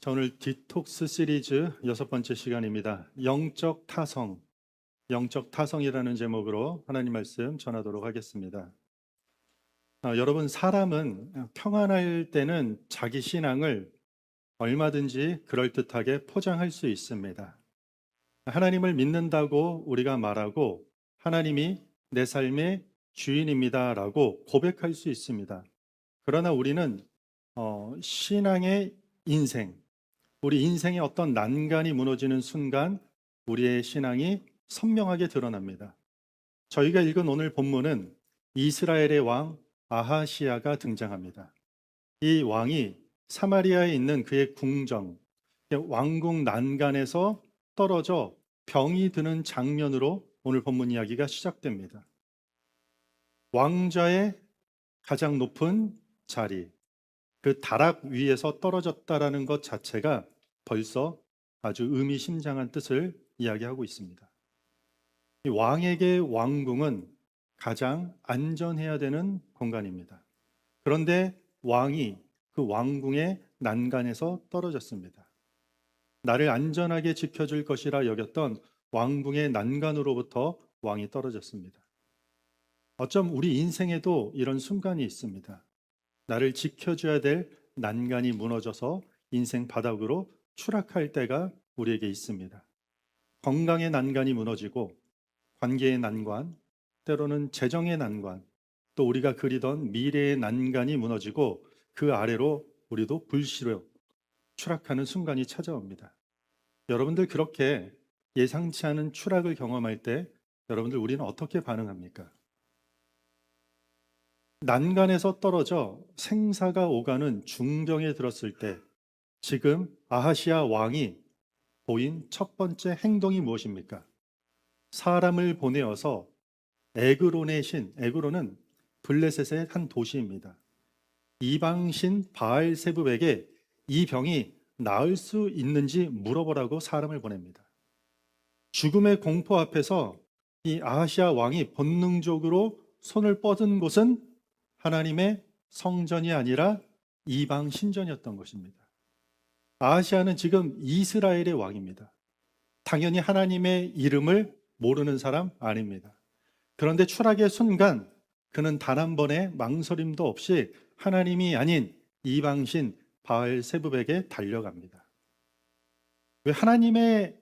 자, 오늘 디톡스 시리즈 6번째 시간입니다. 영적 타성, 영적 타성이라는 제목으로 하나님 말씀 전하도록 하겠습니다. 여러분, 사람은 평안할 때는 자기 신앙을 얼마든지 그럴듯하게 포장할 수 있습니다. 하나님을 믿는다고 우리가 말하고 하나님이 내 삶의 주인입니다라고 고백할 수 있습니다. 그러나 우리는 신앙의 인생, 우리 인생의 어떤 난간이 무너지는 순간 우리의 신앙이 선명하게 드러납니다. 저희가 읽은 오늘 본문은 이스라엘의 왕 아하시야가 등장합니다. 이 왕이 사마리아에 있는 그의 궁정, 왕궁 난간에서 떨어져 병이 드는 장면으로 오늘 본문 이야기가 시작됩니다. 왕좌의 가장 높은 자리, 그 다락 위에서 떨어졌다라는 것 자체가 벌써 아주 의미심장한 뜻을 이야기하고 있습니다. 이 왕에게 왕궁은 가장 안전해야 되는 공간입니다. 그런데 왕이 그 왕궁의 난간에서 떨어졌습니다. 나를 안전하게 지켜줄 것이라 여겼던 왕궁의 난간으로부터 왕이 떨어졌습니다. 어쩜 우리 인생에도 이런 순간이 있습니다. 나를 지켜줘야 될 난간이 무너져서 인생 바닥으로 추락할 때가 우리에게 있습니다. 건강의 난간이 무너지고 관계의 난관, 때로는 재정의 난관, 또 우리가 그리던 미래의 난간이 무너지고 그 아래로 우리도 불시로 추락하는 순간이 찾아옵니다. 여러분들 그렇게 예상치 않은 추락을 경험할 때 여러분들 우리는 어떻게 반응합니까? 난간에서 떨어져 생사가 오가는 중경에 들었을 때 지금 아하시아 왕이 보인 첫 번째 행동이 무엇입니까? 사람을 보내어서 에그론의 신, 에그론은 블레셋의 한 도시입니다. 이방신 바알세붑에게 이 병이 나을 수 있는지 물어보라고 사람을 보냅니다. 죽음의 공포 앞에서 이 아하시아 왕이 본능적으로 손을 뻗은 곳은 하나님의 성전이 아니라 이방 신전이었던 것입니다. 아하시아는 지금 이스라엘의 왕입니다. 당연히 하나님의 이름을 모르는 사람 아닙니다. 그런데 추락의 순간 그는 단 한 번의 망설임도 없이 하나님이 아닌 이방신 바알세붑에게 달려갑니다. 왜 하나님의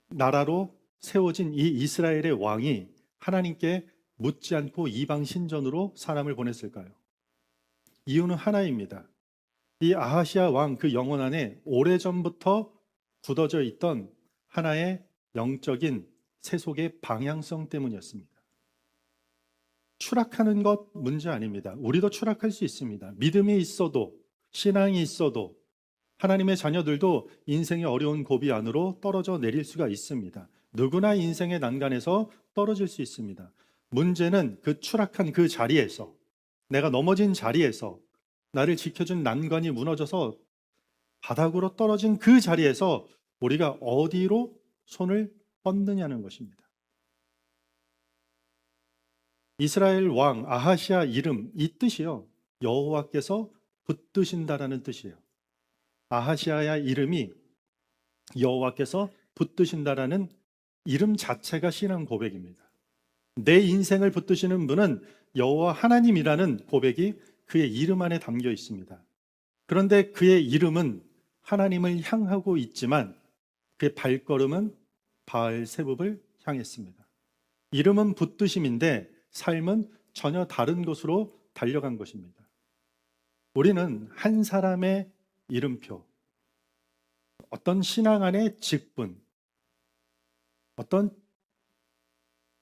나라로 세워진 이 이스라엘의 왕이 하나님께 묻지 않고 이방 신전으로 사람을 보냈을까요? 이유는 하나입니다. 이 아하시아 왕 그 영혼 안에 오래전부터 굳어져 있던 하나의 영적인 세속의 방향성 때문이었습니다. 추락하는 것 문제 아닙니다. 우리도 추락할 수 있습니다. 믿음이 있어도, 신앙이 있어도, 하나님의 자녀들도 인생의 어려운 고비 안으로 떨어져 내릴 수가 있습니다. 누구나 인생의 난간에서 떨어질 수 있습니다. 문제는 그 추락한 그 자리에서, 내가 넘어진 자리에서, 나를 지켜준 난간이 무너져서 바닥으로 떨어진 그 자리에서 우리가 어디로 손을 뻗느냐는 것입니다. 이스라엘 왕 아하시아 이름, 이 뜻이요, 여호와께서 붙드신다라는 뜻이에요. 아하시아의 이름이 여호와께서 붙드신다라는 이름 자체가 신앙 고백입니다. 내 인생을 붙드시는 분은 여호와 하나님이라는 고백이 그의 이름 안에 담겨 있습니다. 그런데 그의 이름은 하나님을 향하고 있지만 그의 발걸음은 바알세붑을 향했습니다. 이름은 붙드심인데 삶은 전혀 다른 곳으로 달려간 것입니다. 우리는 한 사람의 이름표, 어떤 신앙 안의 직분, 어떤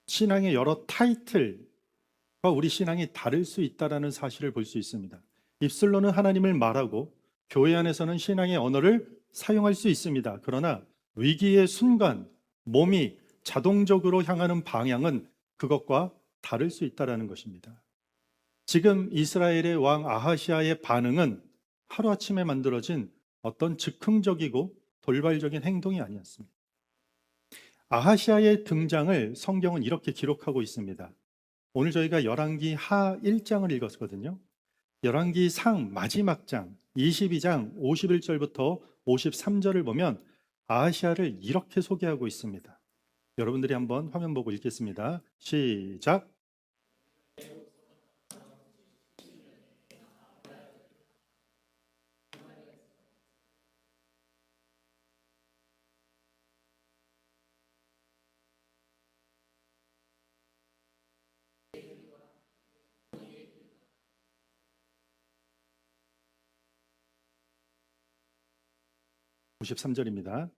신앙의 여러 타이틀과 우리 신앙이 다를 수 있다는 사실을 볼 수 있습니다. 입술로는 하나님을 말하고 교회 안에서는 신앙의 언어를 사용할 수 있습니다. 그러나 위기의 순간 몸이 자동적으로 향하는 방향은 그것과 다를 수 있다는 것입니다. 지금 이스라엘의 왕 아하시아의 반응은 하루아침에 만들어진 어떤 즉흥적이고 돌발적인 행동이 아니었습니다. 아하시아의 등장을 성경은 이렇게 기록하고 있습니다. 오늘 저희가 열왕기 하 1장을 읽었거든요. 열왕기상 마지막 장 22장 51절부터 53절을 보면 아하시아를 이렇게 소개하고 있습니다. 여러분들이 한번 화면 보고 읽겠습니다. 시작. 53절입니다.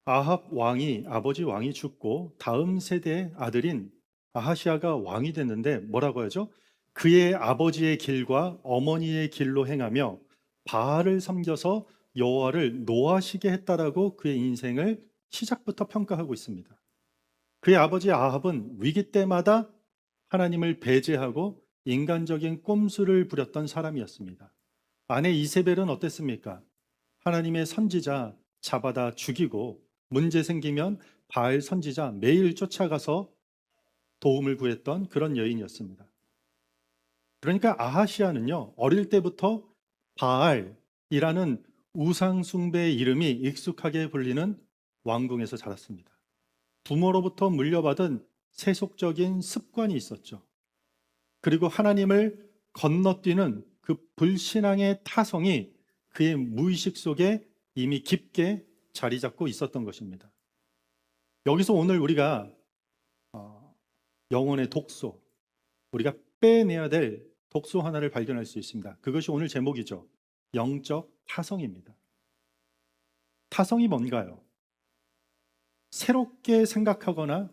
아합 왕이 아버지 왕이 죽고 다음 세대의 아들인 아하시아가 왕이 됐는데 뭐라고 하죠? 그의 아버지의 길과 어머니의 길로 행하며 바알을 섬겨서 여호와를 노하시게 했다라고 그의 인생을 시작부터 평가하고 있습니다. 그의 아버지 아합은 위기 때마다 하나님을 배제하고 인간적인 꼼수를 부렸던 사람이었습니다. 아내 이세벨은 어땠습니까? 하나님의 선지자 잡아다 죽이고 문제 생기면 바알 선지자 매일 쫓아가서 도움을 구했던 그런 여인이었습니다. 그러니까 아하시아는요, 어릴 때부터 바알이라는 우상 숭배의 이름이 익숙하게 불리는 왕궁에서 자랐습니다. 부모로부터 물려받은 세속적인 습관이 있었죠. 그리고 하나님을 건너뛰는 그 불신앙의 타성이 그의 무의식 속에 이미 깊게 자리 잡고 있었던 것입니다. 여기서 오늘 우리가 영혼의 독소, 우리가 빼내야 될 독소 하나를 발견할 수 있습니다. 그것이 오늘 제목이죠. 영적 타성입니다. 타성이 뭔가요? 새롭게 생각하거나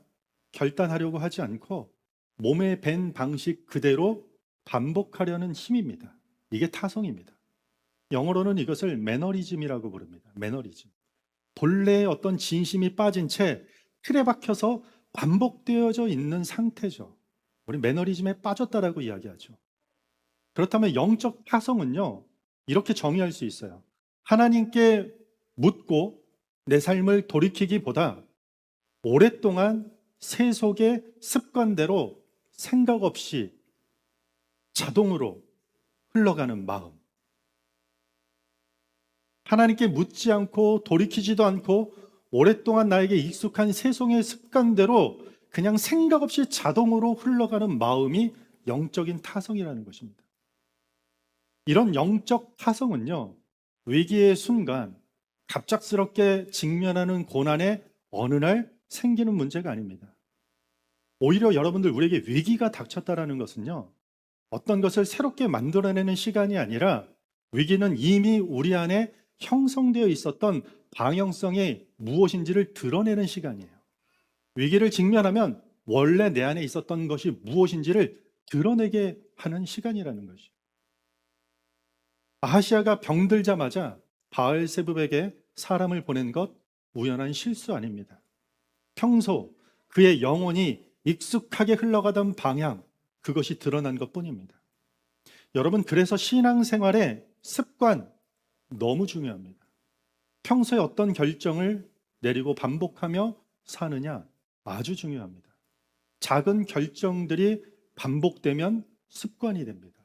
결단하려고 하지 않고 몸에 밴 방식 그대로 반복하려는 힘입니다. 이게 타성입니다. 영어로는 이것을 매너리즘이라고 부릅니다. 매너리즘. 본래의 어떤 진심이 빠진 채 틀에 박혀서 반복되어져 있는 상태죠. 우리 매너리즘에 빠졌다라고 이야기하죠. 그렇다면 영적 타성은요, 이렇게 정의할 수 있어요. 하나님께 묻고 내 삶을 돌이키기보다 오랫동안 세속의 습관대로 생각 없이 자동으로 흘러가는 마음. 하나님께 묻지 않고 돌이키지도 않고 오랫동안 나에게 익숙한 세속의 습관대로 그냥 생각 없이 자동으로 흘러가는 마음이 영적인 타성이라는 것입니다. 이런 영적 타성은요, 위기의 순간 갑작스럽게 직면하는 고난에 어느 날 생기는 문제가 아닙니다. 오히려 여러분들 우리에게 위기가 닥쳤다라는 것은요, 어떤 것을 새롭게 만들어내는 시간이 아니라 위기는 이미 우리 안에 형성되어 있었던 방향성이 무엇인지를 드러내는 시간이에요. 위기를 직면하면 원래 내 안에 있었던 것이 무엇인지를 드러내게 하는 시간이라는 것이죠. 아하시아가 병들자마자 바알세붑에게 사람을 보낸 것 우연한 실수 아닙니다. 평소 그의 영혼이 익숙하게 흘러가던 방향, 그것이 드러난 것뿐입니다. 여러분, 그래서 신앙생활의 습관 너무 중요합니다. 평소에 어떤 결정을 내리고 반복하며 사느냐 아주 중요합니다. 작은 결정들이 반복되면 습관이 됩니다.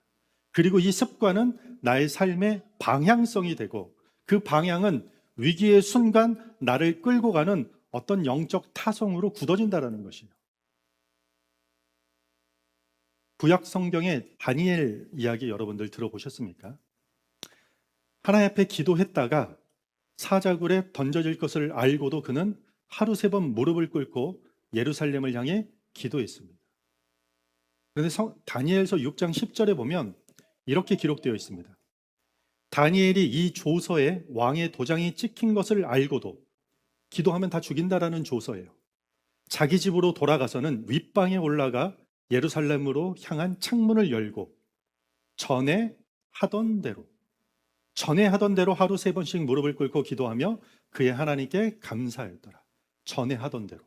그리고 이 습관은 나의 삶의 방향성이 되고 그 방향은 위기의 순간 나를 끌고 가는 어떤 영적 타성으로 굳어진다는 것이에요. 구약 성경의 다니엘 이야기 여러분들 들어보셨습니까? 하나님 앞에 기도했다가 사자굴에 던져질 것을 알고도 그는 하루 3번 무릎을 꿇고 예루살렘을 향해 기도했습니다. 그런데 다니엘서 6장 10절에 보면 이렇게 기록되어 있습니다. 다니엘이 이 조서에 왕의 도장이 찍힌 것을 알고도, 기도하면 다 죽인다라는 조서예요. 자기 집으로 돌아가서는 윗방에 올라가 예루살렘으로 향한 창문을 열고 전에 하던 대로 하루 3번씩 무릎을 꿇고 기도하며 그의 하나님께 감사하였더라. 전에 하던 대로.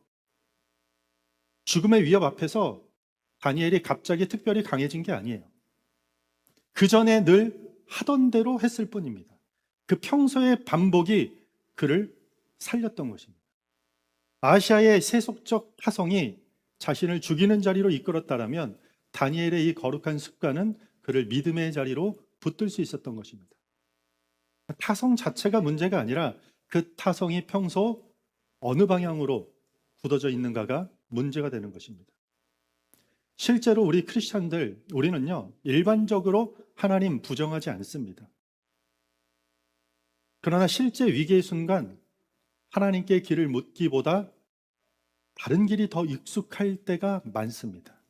죽음의 위협 앞에서 다니엘이 갑자기 특별히 강해진 게 아니에요. 그 전에 늘 하던 대로 했을 뿐입니다. 그 평소의 반복이 그를 살렸던 것입니다. 아시아의 세속적 타성이 자신을 죽이는 자리로 이끌었다라면 다니엘의 이 거룩한 습관은 그를 믿음의 자리로 붙들 수 있었던 것입니다. 타성 자체가 문제가 아니라 그 타성이 평소 어느 방향으로 굳어져 있는가가 문제가 되는 것입니다. 실제로 우리 크리스찬들, 우리는요, 일반적으로 하나님 부정하지 않습니다. 그러나 실제 위기의 순간 하나님께 길을 묻기보다 다른 길이 더 익숙할 때가 많습니다.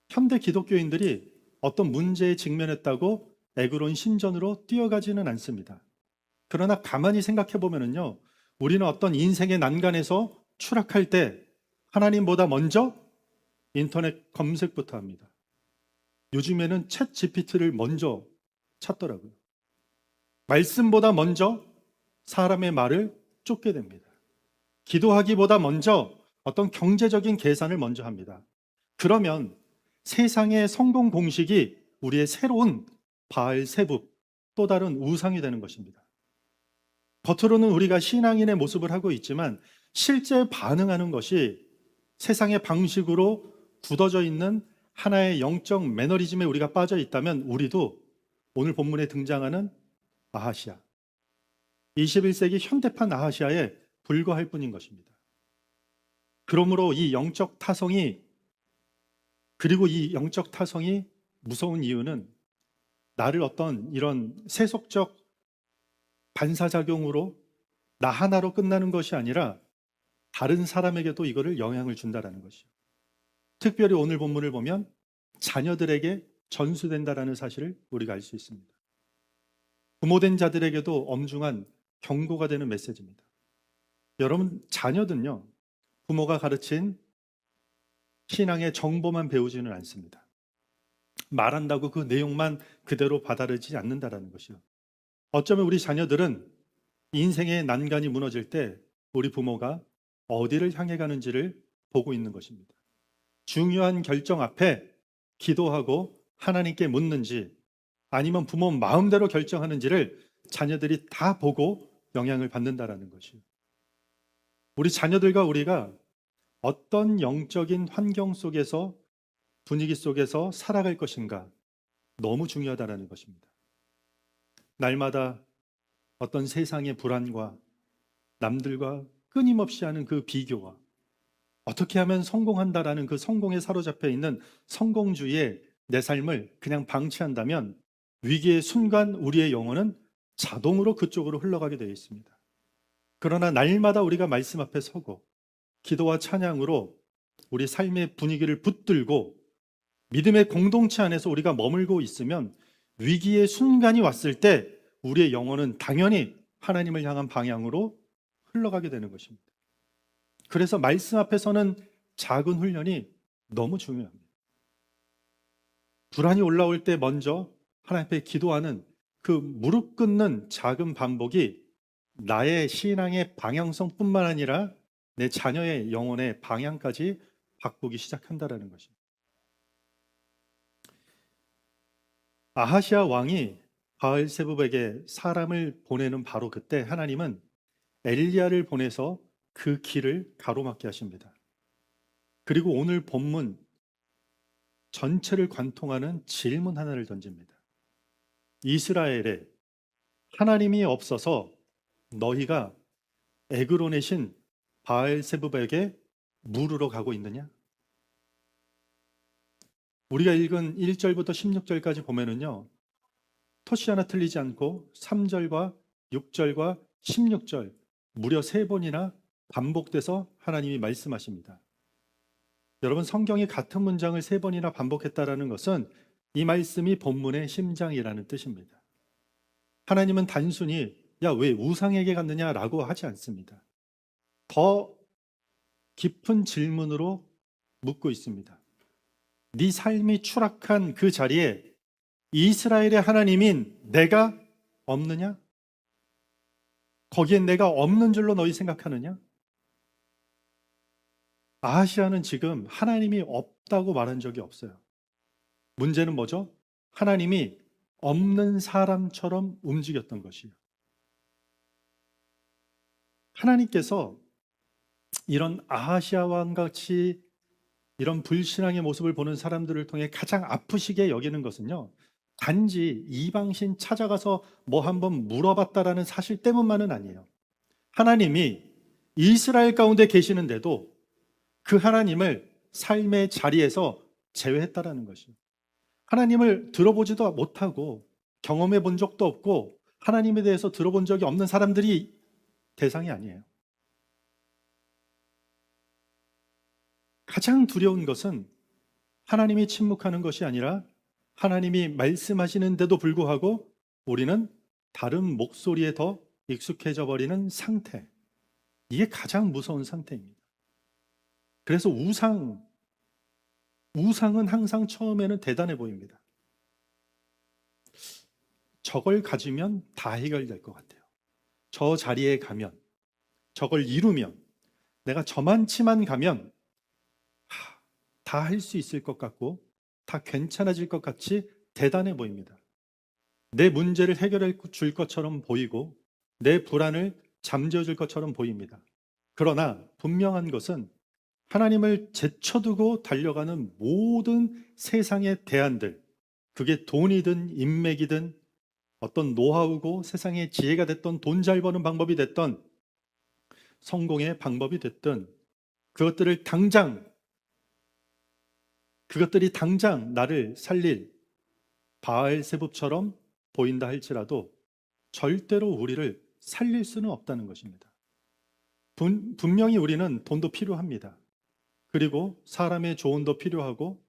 현대 기독교인들이 어떤 문제에 직면했다고 에그론 신전으로 뛰어가지는 않습니다. 그러나 가만히 생각해 보면요, 우리는 어떤 인생의 난간에서 추락할 때 하나님보다 먼저 인터넷 검색부터 합니다. 요즘에는 챗 GPT를 먼저 찾더라고요. 말씀보다 먼저 사람의 말을 쫓게 됩니다. 기도하기보다 먼저 어떤 경제적인 계산을 먼저 합니다. 그러면 세상의 성공 공식이 우리의 새로운 바알세붑, 또 다른 우상이 되는 것입니다. 겉으로는 우리가 신앙인의 모습을 하고 있지만 실제 반응하는 것이 세상의 방식으로 굳어져 있는 하나의 영적 매너리즘에 우리가 빠져 있다면 우리도 오늘 본문에 등장하는 아하시아, 21세기 현대판 아하시아에 불과할 뿐인 것입니다. 그러므로 이 영적 타성이, 그리고 이 영적 타성이 무서운 이유는 나를 어떤 이런 세속적 반사작용으로 나 하나로 끝나는 것이 아니라 다른 사람에게도 이거를 영향을 준다라는 것이요. 특별히 오늘 본문을 보면 자녀들에게 전수된다라는 사실을 우리가 알 수 있습니다. 부모된 자들에게도 엄중한 경고가 되는 메시지입니다. 여러분, 자녀들은요, 부모가 가르친 신앙의 정보만 배우지는 않습니다. 말한다고 그 내용만 그대로 받아들이지 않는다라는 것이요. 어쩌면 우리 자녀들은 인생의 난간이 무너질 때 우리 부모가 어디를 향해 가는지를 보고 있는 것입니다. 중요한 결정 앞에 기도하고 하나님께 묻는지 아니면 부모 마음대로 결정하는지를 자녀들이 다 보고 영향을 받는다라는 것이요. 우리 자녀들과 우리가 어떤 영적인 환경 속에서, 분위기 속에서 살아갈 것인가 너무 중요하다는 것입니다. 날마다 어떤 세상의 불안과 남들과 끊임없이 하는 그 비교와 어떻게 하면 성공한다라는 그 성공에 사로잡혀 있는 성공주의의 내 삶을 그냥 방치한다면 위기의 순간 우리의 영혼은 자동으로 그쪽으로 흘러가게 되어 있습니다. 그러나 날마다 우리가 말씀 앞에 서고 기도와 찬양으로 우리 삶의 분위기를 붙들고 믿음의 공동체 안에서 우리가 머물고 있으면 위기의 순간이 왔을 때 우리의 영혼은 당연히 하나님을 향한 방향으로 흘러가게 되는 것입니다. 그래서 말씀 앞에서는 작은 훈련이 너무 중요합니다. 불안이 올라올 때 먼저 하나님 앞에 기도하는 그 무릎 꿇는 작은 반복이 나의 신앙의 방향성뿐만 아니라 내 자녀의 영혼의 방향까지 바꾸기 시작한다는 것입니다. 아하시아 왕이 바알세붑에게 사람을 보내는 바로 그때 하나님은 엘리야를 보내서 그 길을 가로막게 하십니다. 그리고 오늘 본문 전체를 관통하는 질문 하나를 던집니다. 이스라엘에 하나님이 없어서 너희가 에그론의 신 바알세붑에게 물으러 가고 있느냐? 우리가 읽은 1절부터 16절까지 보면은요, 토시 하나 틀리지 않고 3절과 6절과 16절 무려 3번이나 반복돼서 하나님이 말씀하십니다. 여러분, 성경이 같은 문장을 3번이나 반복했다라는 것은 이 말씀이 본문의 심장이라는 뜻입니다. 하나님은 단순히 야, 왜 우상에게 갔느냐라고 하지 않습니다. 더 깊은 질문으로 묻고 있습니다. 네 삶이 추락한 그 자리에 이스라엘의 하나님인 내가 없느냐? 거기엔 내가 없는 줄로 너희 생각하느냐? 아하시아는 지금 하나님이 없다고 말한 적이 없어요. 문제는 뭐죠? 하나님이 없는 사람처럼 움직였던 것이에요. 하나님께서 이런 아하시아 왕 같이 이런 불신앙의 모습을 보는 사람들을 통해 가장 아프시게 여기는 것은요, 단지 이방신 찾아가서 뭐 한번 물어봤다라는 사실 때문만은 아니에요. 하나님이 이스라엘 가운데 계시는데도 그 하나님을 삶의 자리에서 제외했다라는 것이에요. 하나님을 들어보지도 못하고 경험해 본 적도 없고 하나님에 대해서 들어본 적이 없는 사람들이 대상이 아니에요. 가장 두려운 것은 하나님이 침묵하는 것이 아니라 하나님이 말씀하시는데도 불구하고 우리는 다른 목소리에 더 익숙해져 버리는 상태. 이게 가장 무서운 상태입니다. 그래서 우상은 항상 처음에는 대단해 보입니다. 저걸 가지면 다 해결될 것 같아요. 저 자리에 가면, 저걸 이루면, 내가 저만치만 가면 다 할 수 있을 것 같고 다 괜찮아질 것 같이 대단해 보입니다. 내 문제를 해결해 줄 것처럼 보이고 내 불안을 잠재워 줄 것처럼 보입니다. 그러나 분명한 것은 하나님을 제쳐두고 달려가는 모든 세상의 대안들, 그게 돈이든 인맥이든 어떤 노하우고 세상의 지혜가 됐던 돈 잘 버는 방법이 됐던 성공의 방법이 됐든 그것들이 당장 나를 살릴 바알세붑처럼 보인다 할지라도 절대로 우리를 살릴 수는 없다는 것입니다. 분명히 우리는 돈도 필요합니다. 그리고 사람의 조언도 필요하고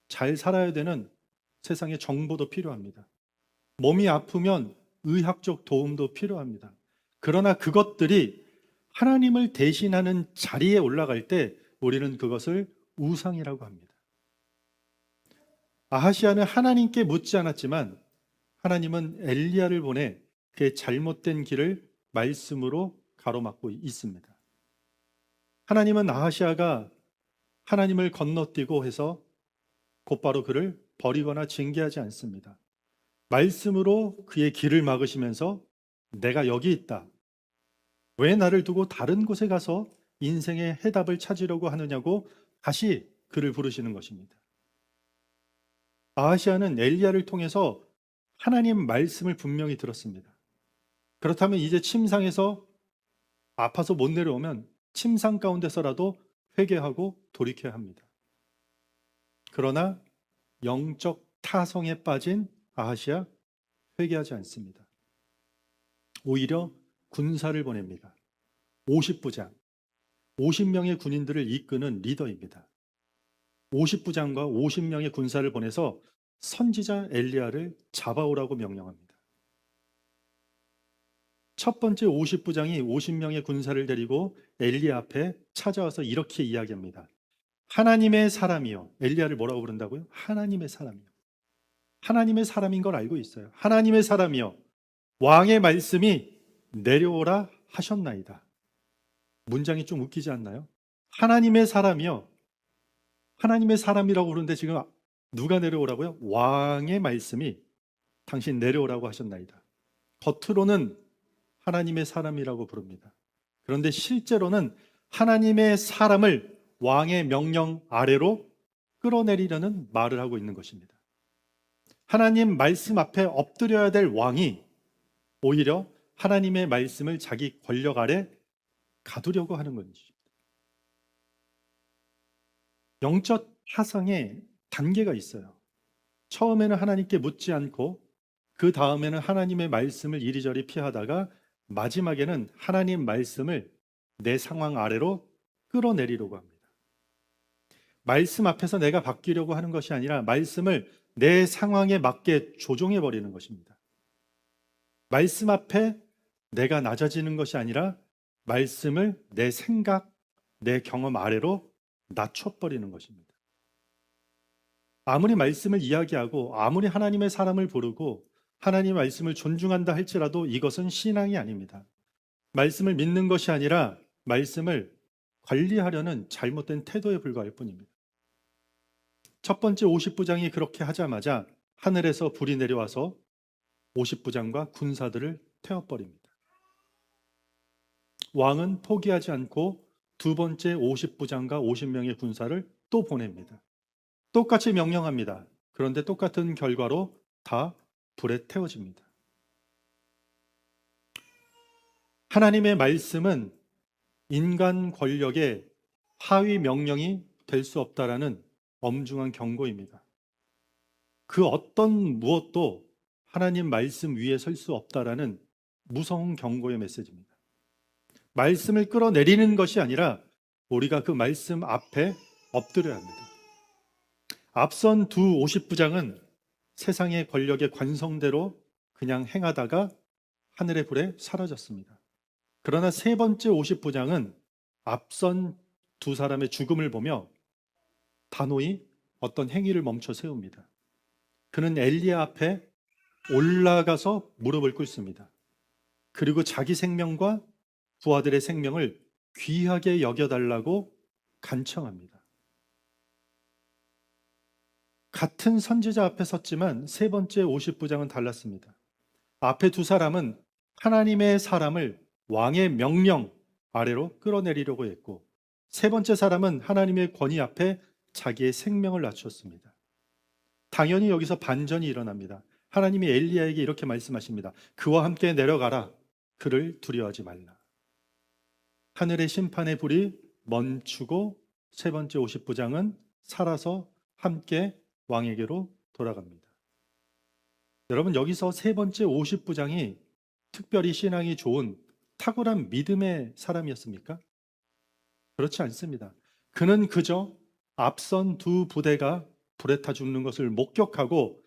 잘 살아야 되는 세상의 정보도 필요합니다. 몸이 아프면 의학적 도움도 필요합니다. 그러나 그것들이 하나님을 대신하는 자리에 올라갈 때 우리는 그것을 우상이라고 합니다. 아하시아는 하나님께 묻지 않았지만 하나님은 엘리야를 보내 그의 잘못된 길을 말씀으로 가로막고 있습니다. 하나님은 아하시아가 하나님을 건너뛰고 해서 곧바로 그를 버리거나 징계하지 않습니다. 말씀으로 그의 길을 막으시면서 내가 여기 있다. 왜 나를 두고 다른 곳에 가서 인생의 해답을 찾으려고 하느냐고 다시 그를 부르시는 것입니다. 아하시아는 엘리야를 통해서 하나님 말씀을 분명히 들었습니다. 그렇다면 이제 침상에서 아파서 못 내려오면 침상 가운데서라도 회개하고 돌이켜야 합니다. 그러나 영적 타성에 빠진 아하시아 회개하지 않습니다. 오히려 군사를 보냅니다. 50부장, 50명의 군인들을 이끄는 리더입니다. 50부장과 50명의 군사를 보내서 선지자 엘리야를 잡아오라고 명령합니다. 첫 번째 50부장이 50명의 군사를 데리고 엘리야 앞에 찾아와서 이렇게 이야기합니다. 하나님의 사람이요. 엘리야를 뭐라고 부른다고요? 하나님의 사람이요. 하나님의 사람인 걸 알고 있어요. 하나님의 사람이요. 왕의 말씀이 내려오라 하셨나이다. 문장이 좀 웃기지 않나요? 하나님의 사람이요. 하나님의 사람이라고 그러는데 지금 누가 내려오라고요? 왕의 말씀이 당신 내려오라고 하셨나이다. 겉으로는 하나님의 사람이라고 부릅니다. 그런데 실제로는 하나님의 사람을 왕의 명령 아래로 끌어내리려는 말을 하고 있는 것입니다. 하나님 말씀 앞에 엎드려야 될 왕이 오히려 하나님의 말씀을 자기 권력 아래 가두려고 하는 것입니다. 영적 타성에 단계가 있어요. 처음에는 하나님께 묻지 않고 그 다음에는 하나님의 말씀을 이리저리 피하다가 마지막에는 하나님 말씀을 내 상황 아래로 끌어내리려고 합니다. 말씀 앞에서 내가 바뀌려고 하는 것이 아니라 말씀을 내 상황에 맞게 조종해 버리는 것입니다. 말씀 앞에 내가 낮아지는 것이 아니라 말씀을 내 생각, 내 경험 아래로 낮춰버리는 것입니다. 아무리 말씀을 이야기하고 아무리 하나님의 사람을 부르고 하나님의 말씀을 존중한다 할지라도 이것은 신앙이 아닙니다. 말씀을 믿는 것이 아니라 말씀을 관리하려는 잘못된 태도에 불과할 뿐입니다. 첫 번째 50부장이 그렇게 하자마자 하늘에서 불이 내려와서 50부장과 군사들을 태워버립니다. 왕은 포기하지 않고 두 번째 50부장과 50명의 군사를 또 보냅니다. 똑같이 명령합니다. 그런데 똑같은 결과로 다 불에 태워집니다. 하나님의 말씀은 인간 권력의 하위 명령이 될 수 없다라는 엄중한 경고입니다. 그 어떤 무엇도 하나님 말씀 위에 설 수 없다라는 무서운 경고의 메시지입니다. 말씀을 끌어내리는 것이 아니라 우리가 그 말씀 앞에 엎드려야 합니다. 앞선 두 50부장은 세상의 권력의 관성대로 그냥 행하다가 하늘의 불에 사라졌습니다. 그러나 세 번째 50부장은 앞선 두 사람의 죽음을 보며 단호히 어떤 행위를 멈춰 세웁니다. 그는 엘리야 앞에 올라가서 무릎을 꿇습니다. 그리고 자기 생명과 부하들의 생명을 귀하게 여겨달라고 간청합니다. 같은 선지자 앞에 섰지만 세 번째 50부장은 달랐습니다. 앞에 두 사람은 하나님의 사람을 왕의 명령 아래로 끌어내리려고 했고, 세 번째 사람은 하나님의 권위 앞에 자기의 생명을 낮췄습니다. 당연히 여기서 반전이 일어납니다. 하나님이 엘리야에게 이렇게 말씀하십니다. 그와 함께 내려가라. 그를 두려워하지 말라. 하늘의 심판의 불이 멈추고 세 번째 50부장은 살아서 함께 왕에게로 돌아갑니다. 여러분, 여기서 세 번째 50부장이 특별히 신앙이 좋은 탁월한 믿음의 사람이었습니까? 그렇지 않습니다. 그는 그저 앞선 두 부대가 불에 타 죽는 것을 목격하고,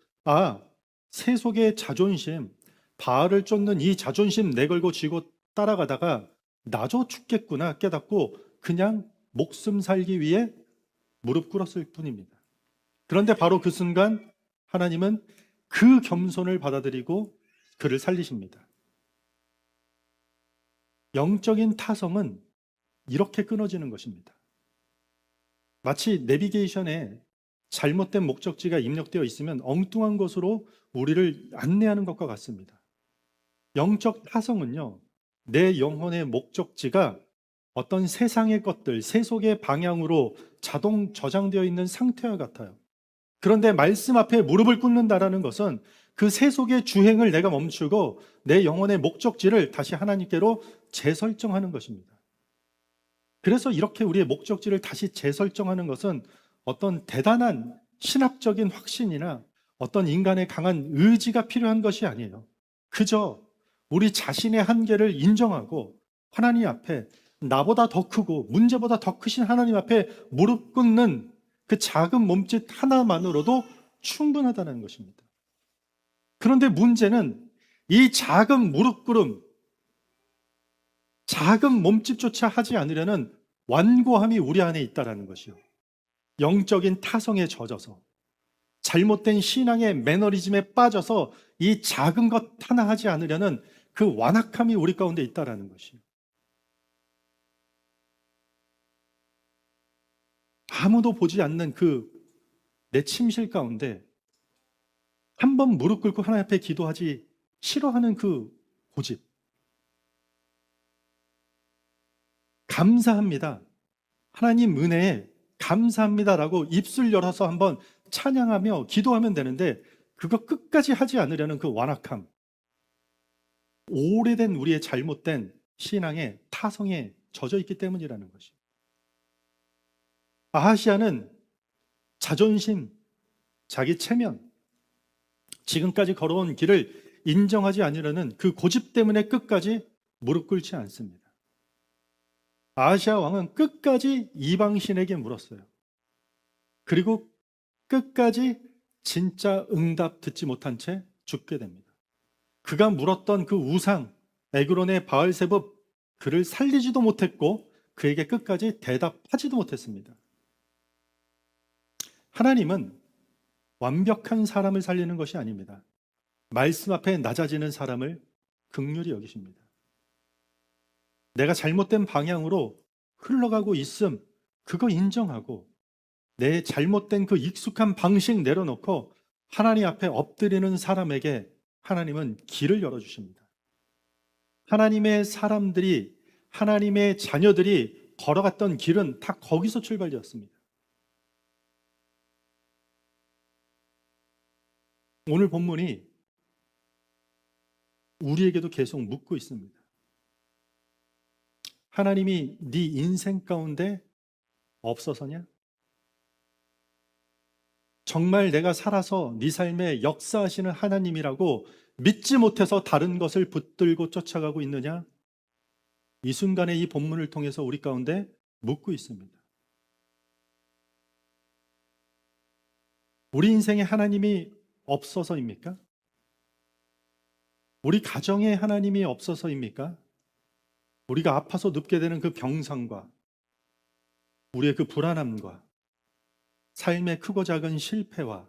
세속의 자존심, 바알을 쫓는 이 자존심 내걸고 쥐고 따라가다가 나도 죽겠구나 깨닫고 그냥 목숨 살기 위해 무릎 꿇었을 뿐입니다. 그런데 바로 그 순간 하나님은 그 겸손을 받아들이고 그를 살리십니다. 영적인 타성은 이렇게 끊어지는 것입니다. 마치 내비게이션에 잘못된 목적지가 입력되어 있으면 엉뚱한 것으로 우리를 안내하는 것과 같습니다. 영적 타성은요, 내 영혼의 목적지가 어떤 세상의 것들, 세속의 방향으로 자동 저장되어 있는 상태와 같아요. 그런데 말씀 앞에 무릎을 꿇는다라는 것은 그 세속의 주행을 내가 멈추고 내 영혼의 목적지를 다시 하나님께로 재설정하는 것입니다. 그래서 이렇게 우리의 목적지를 다시 재설정하는 것은 어떤 대단한 신학적인 확신이나 어떤 인간의 강한 의지가 필요한 것이 아니에요. 그저 우리 자신의 한계를 인정하고 하나님 앞에 나보다 더 크고 문제보다 더 크신 하나님 앞에 무릎 꿇는 그 작은 몸짓 하나만으로도 충분하다는 것입니다. 그런데 문제는 이 작은 무릎 꿇음, 작은 몸짓조차 하지 않으려는 완고함이 우리 안에 있다는 것이요. 영적인 타성에 젖어서 잘못된 신앙의 매너리즘에 빠져서 이 작은 것 하나 하지 않으려는 그 완악함이 우리 가운데 있다는 것이요. 아무도 보지 않는 그 내 침실 가운데 한 번 무릎 꿇고 하나님 앞에 기도하지 싫어하는 그 고집. 감사합니다. 하나님 은혜에 감사합니다라고 입술 열어서 한번 찬양하며 기도하면 되는데 그거 끝까지 하지 않으려는 그 완악함. 오래된 우리의 잘못된 신앙의 타성에 젖어 있기 때문이라는 것이죠. 아하시아는 자존심, 자기 체면, 지금까지 걸어온 길을 인정하지 않으려는 그 고집 때문에 끝까지 무릎 꿇지 않습니다. 아하시아 왕은 끝까지 이방신에게 물었어요. 그리고 끝까지 진짜 응답 듣지 못한 채 죽게 됩니다. 그가 물었던 그 우상, 에그론의 바알세붑, 그를 살리지도 못했고 그에게 끝까지 대답하지도 못했습니다. 하나님은 완벽한 사람을 살리는 것이 아닙니다. 말씀 앞에 낮아지는 사람을 긍휼히 여기십니다. 내가 잘못된 방향으로 흘러가고 있음, 그거 인정하고 내 잘못된 그 익숙한 방식 내려놓고 하나님 앞에 엎드리는 사람에게 하나님은 길을 열어주십니다. 하나님의 사람들이 하나님의 자녀들이 걸어갔던 길은 다 거기서 출발되었습니다. 오늘 본문이 우리에게도 계속 묻고 있습니다. 하나님이 네 인생 가운데 없어서냐? 정말 내가 살아서 네 삶에 역사하시는 하나님이라고 믿지 못해서 다른 것을 붙들고 쫓아가고 있느냐? 이 순간에 이 본문을 통해서 우리 가운데 묻고 있습니다. 우리 인생에 하나님이 없어서입니까? 우리 가정에 하나님이 없어서입니까? 우리가 아파서 눕게 되는 그 병상과 우리의 그 불안함과 삶의 크고 작은 실패와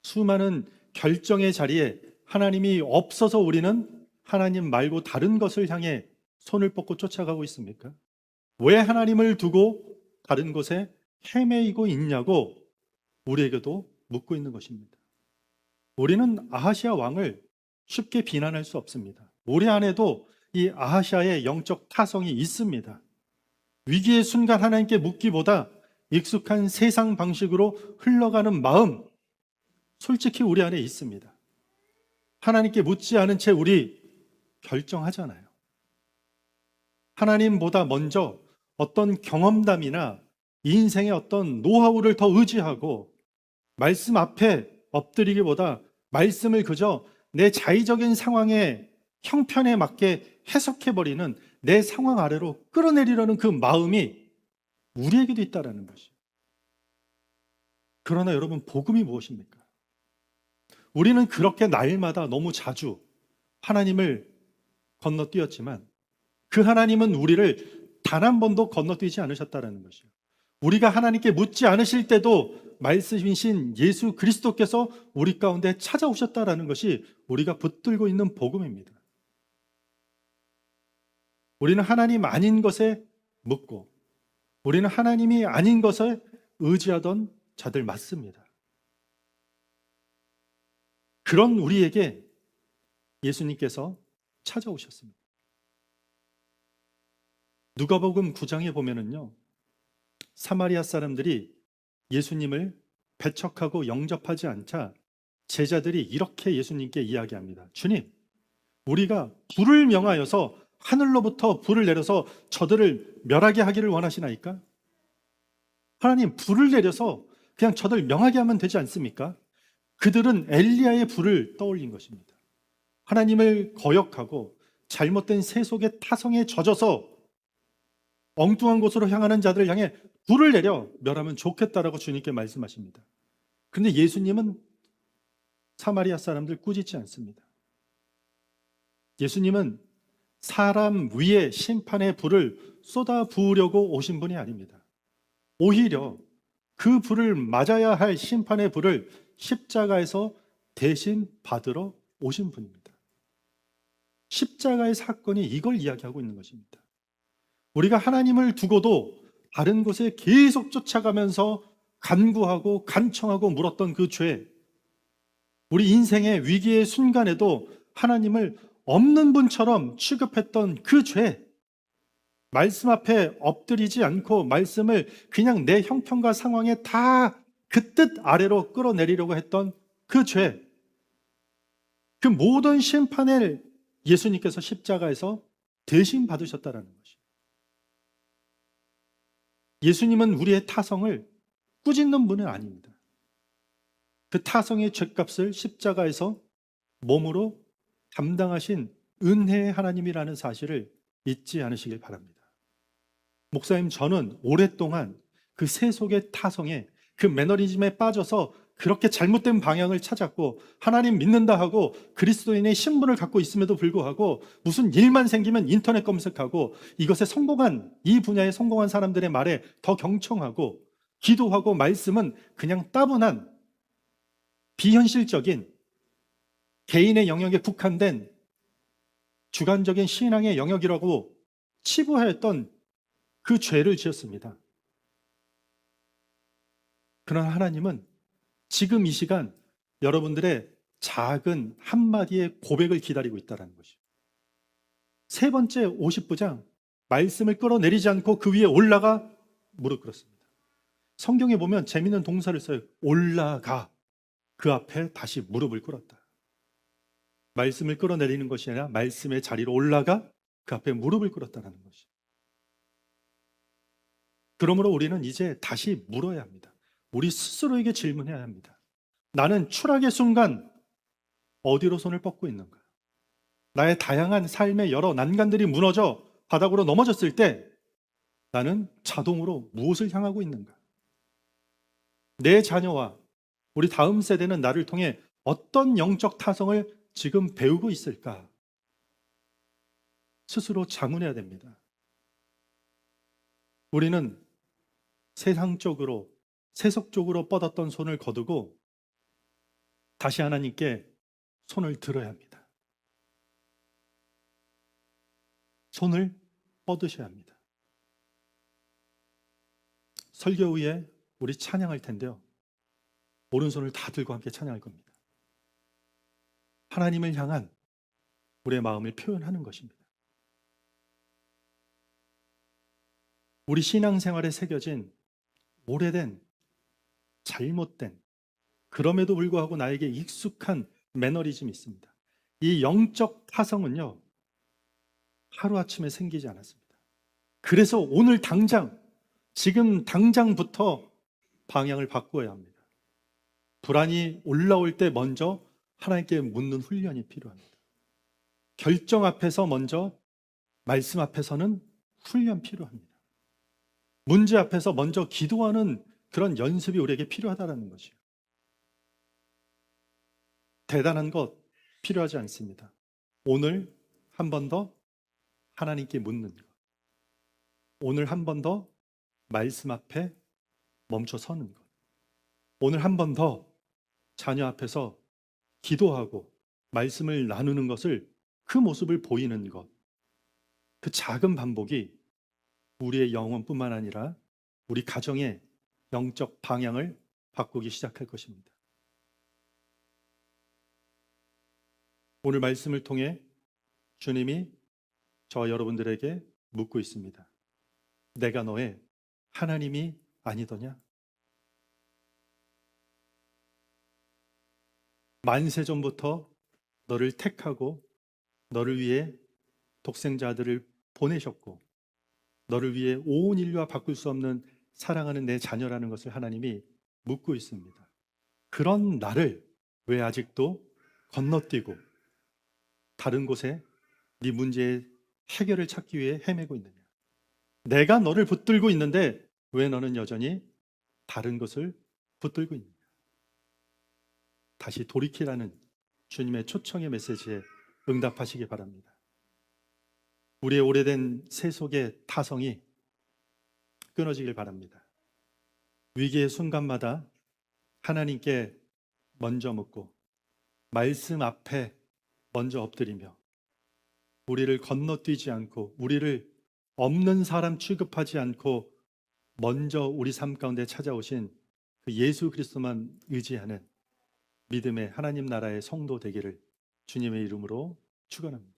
수많은 결정의 자리에 하나님이 없어서 우리는 하나님 말고 다른 것을 향해 손을 뻗고 쫓아가고 있습니까? 왜 하나님을 두고 다른 곳에 헤매이고 있냐고 우리에게도 묻고 있는 것입니다. 우리는 아하시아 왕을 쉽게 비난할 수 없습니다. 우리 안에도 이 아하시아의 영적 타성이 있습니다. 위기의 순간 하나님께 묻기보다 익숙한 세상 방식으로 흘러가는 마음, 솔직히 우리 안에 있습니다. 하나님께 묻지 않은 채 우리 결정하잖아요. 하나님보다 먼저 어떤 경험담이나 인생의 어떤 노하우를 더 의지하고 말씀 앞에 엎드리기보다 말씀을 그저 내 자의적인 상황의 형편에 맞게 해석해버리는 내 상황 아래로 끌어내리려는 그 마음이 우리에게도 있다라는 것이에요. 그러나 여러분, 복음이 무엇입니까? 우리는 그렇게 날마다 너무 자주 하나님을 건너뛰었지만 그 하나님은 우리를 단 한 번도 건너뛰지 않으셨다라는 것이에요. 우리가 하나님께 묻지 않으실 때도 말씀이신 예수 그리스도께서 우리 가운데 찾아오셨다라는 것이 우리가 붙들고 있는 복음입니다. 우리는 하나님 아닌 것에 묻고 우리는 하나님이 아닌 것에 의지하던 자들 맞습니다. 그런 우리에게 예수님께서 찾아오셨습니다. 누가복음 9장에 보면은요, 사마리아 사람들이 예수님을 배척하고 영접하지 않자 제자들이 이렇게 예수님께 이야기합니다. 주님, 우리가 불을 명하여서 하늘로부터 불을 내려서 저들을 멸하게 하기를 원하시나이까? 하나님, 불을 내려서 그냥 저들 명하게 하면 되지 않습니까? 그들은 엘리야의 불을 떠올린 것입니다. 하나님을 거역하고 잘못된 세속의 타성에 젖어서 엉뚱한 곳으로 향하는 자들을 향해 불을 내려 멸하면 좋겠다라고 주님께 말씀하십니다. 그런데 예수님은 사마리아 사람들 꾸짖지 않습니다. 예수님은 사람 위에 심판의 불을 쏟아 부으려고 오신 분이 아닙니다. 오히려 그 불을 맞아야 할 심판의 불을 십자가에서 대신 받으러 오신 분입니다. 십자가의 사건이 이걸 이야기하고 있는 것입니다. 우리가 하나님을 두고도 다른 곳에 계속 쫓아가면서 간구하고 간청하고 물었던 그 죄, 우리 인생의 위기의 순간에도 하나님을 없는 분처럼 취급했던 그 죄, 말씀 앞에 엎드리지 않고 말씀을 그냥 내 형편과 상황에 다 그 뜻 아래로 끌어내리려고 했던 그 죄, 그 모든 심판을 예수님께서 십자가에서 대신 받으셨다라는 것이에요. 예수님은 우리의 타성을 꾸짖는 분은 아닙니다. 그 타성의 죗값을 십자가에서 몸으로 담당하신 은혜의 하나님이라는 사실을 잊지 않으시길 바랍니다. 목사님, 저는 오랫동안 그 세속의 타성에, 그 매너리즘에 빠져서 그렇게 잘못된 방향을 찾았고 하나님 믿는다 하고 그리스도인의 신분을 갖고 있음에도 불구하고 무슨 일만 생기면 인터넷 검색하고 이것에 성공한, 이 분야에 성공한 사람들의 말에 더 경청하고 기도하고 말씀은 그냥 따분한 비현실적인 개인의 영역에 국한된 주관적인 신앙의 영역이라고 치부하였던 그 죄를 지었습니다. 그러나 하나님은 지금 이 시간 여러분들의 작은 한마디의 고백을 기다리고 있다는 것이죠. 세 번째 50부장, 말씀을 끌어내리지 않고 그 위에 올라가 무릎 꿇었습니다. 성경에 보면 재미있는 동사를 써요. 올라가. 그 앞에 다시 무릎을 꿇었다. 말씀을 끌어내리는 것이 아니라 말씀의 자리로 올라가 그 앞에 무릎을 꿇었다는 것이. 그러므로 우리는 이제 다시 물어야 합니다. 우리 스스로에게 질문해야 합니다. 나는 추락의 순간 어디로 손을 뻗고 있는가? 나의 다양한 삶의 여러 난간들이 무너져 바닥으로 넘어졌을 때 나는 자동으로 무엇을 향하고 있는가? 내 자녀와 우리 다음 세대는 나를 통해 어떤 영적 타성을 지금 배우고 있을까? 스스로 자문해야 됩니다. 우리는 세상적으로, 세속적으로 뻗었던 손을 거두고 다시 하나님께 손을 들어야 합니다. 손을 뻗으셔야 합니다. 설교 후에 우리 찬양할 텐데요. 오른손을 다 들고 함께 찬양할 겁니다. 하나님을 향한 우리의 마음을 표현하는 것입니다. 우리 신앙생활에 새겨진 오래된, 잘못된, 그럼에도 불구하고 나에게 익숙한 매너리즘이 있습니다. 이 영적 타성은요, 하루아침에 생기지 않았습니다. 그래서 오늘 당장, 지금 당장부터 방향을 바꾸어야 합니다. 불안이 올라올 때 먼저 하나님께 묻는 훈련이 필요합니다. 결정 앞에서 먼저, 말씀 앞에서는 훈련 필요합니다. 문제 앞에서 먼저 기도하는 그런 연습이 우리에게 필요하다는 것이요. 대단한 것 필요하지 않습니다. 오늘 한 번 더 하나님께 묻는 것. 오늘 한 번 더 말씀 앞에 멈춰 서는 것. 오늘 한 번 더 자녀 앞에서 기도하고 말씀을 나누는 것을, 그 모습을 보이는 것. 그 작은 반복이 우리의 영혼뿐만 아니라 우리 가정의 영적 방향을 바꾸기 시작할 것입니다. 오늘 말씀을 통해 주님이 저와 여러분들에게 묻고 있습니다. 내가 너의 하나님이 아니더냐? 만세전부터 너를 택하고 너를 위해 독생자 아들을 보내셨고 너를 위해 온 인류와 바꿀 수 없는 사랑하는 내 자녀라는 것을 하나님이 묻고 있습니다. 그런 나를 왜 아직도 건너뛰고 다른 곳에 네 문제의 해결을 찾기 위해 헤매고 있느냐? 내가 너를 붙들고 있는데 왜 너는 여전히 다른 것을 붙들고 있느냐? 다시 돌이키라는 주님의 초청의 메시지에 응답하시기 바랍니다. 우리의 오래된 세속의 타성이 끊어지길 바랍니다. 위기의 순간마다 하나님께 먼저 묻고 말씀 앞에 먼저 엎드리며 우리를 건너뛰지 않고 우리를 없는 사람 취급하지 않고 먼저 우리 삶 가운데 찾아오신 그 예수 그리스도만 의지하는 믿음의 하나님 나라의 성도 되기를 주님의 이름으로 축원합니다.